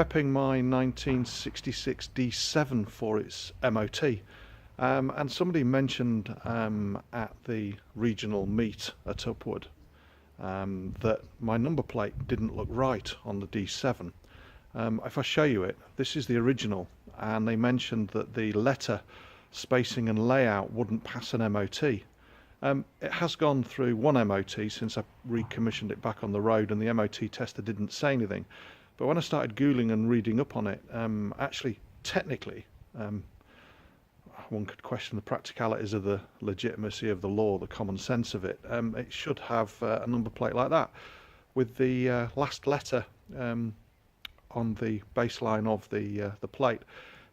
prepping my 1966 D7 for its MOT, and somebody mentioned at the regional meet at Upward that my number plate didn't look right on the D7. If I show you it, this is the original, and they mentioned that the letter spacing and layout wouldn't pass an MOT. It has gone through one MOT since I recommissioned it back on the road, and the MOT tester didn't say anything. But when I started Googling and reading up on it, actually, technically, one could question the practicalities of the legitimacy of the law, the common sense of it. It should have a number plate like that, with the last letter on the baseline of the plate.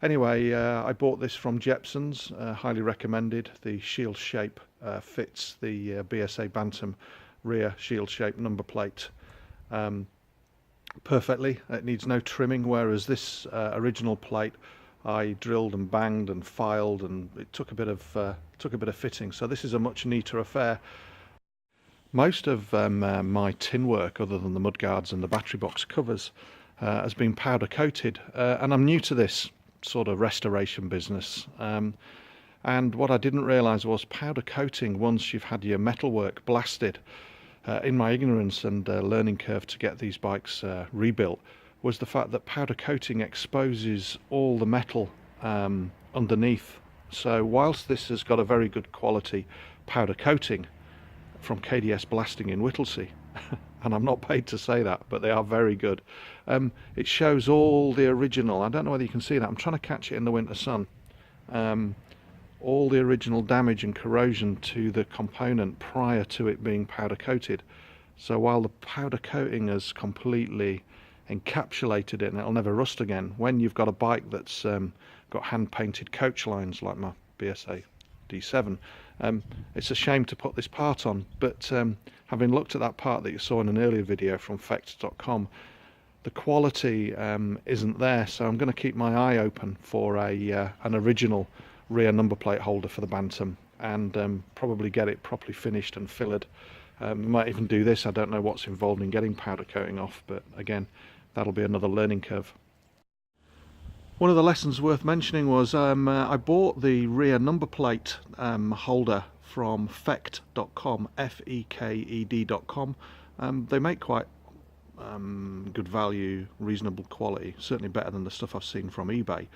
Anyway, I bought this from Jepson's, highly recommended. The shield shape fits the BSA Bantam rear shield shape number plate perfectly. It needs no trimming, whereas this original plate I drilled and banged and filed, and it took a bit of fitting. So this is a much neater affair. Most of my tin work, other than the mudguards and the battery box covers, has been powder coated, and I'm new to this sort of restoration business, and what I didn't realize was powder coating, once you've had your metalwork blasted, in my ignorance and learning curve to get these bikes rebuilt, was the fact that powder coating exposes all the metal underneath. So whilst this has got a very good quality powder coating from KDS Blasting in Whittlesea, and I'm not paid to say that, but they are very good, it shows all the original, I don't know whether you can see that, I'm trying to catch it in the winter sun, all the original damage and corrosion to the component prior to it being powder coated. So while the powder coating has completely encapsulated it and it'll never rust again, when you've got a bike that's got hand painted coach lines like my BSA D7, it's a shame to put this part on, but having looked at that part that you saw in an earlier video from Fect.com, the quality isn't there, so I'm going to keep my eye open for an original rear number plate holder for the Bantam, and probably get it properly finished and fillered. We might even do this. I don't know what's involved in getting powder coating off, but again, that'll be another learning curve. One of the lessons worth mentioning was I bought the rear number plate holder from Fekt.com, Feked.com. They make quite good value, reasonable quality, certainly better than the stuff I've seen from eBay.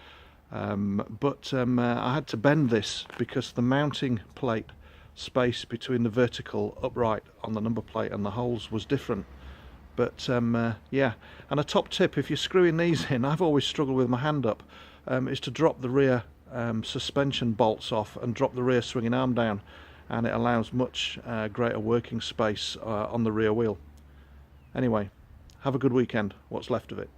But I had to bend this because the mounting plate space between the vertical upright on the number plate and the holes was different. But yeah, and a top tip, if you're screwing these in, I've always struggled with my hand up, is to drop the rear suspension bolts off and drop the rear swinging arm down, and it allows much greater working space on the rear wheel. Anyway, have a good weekend, what's left of it.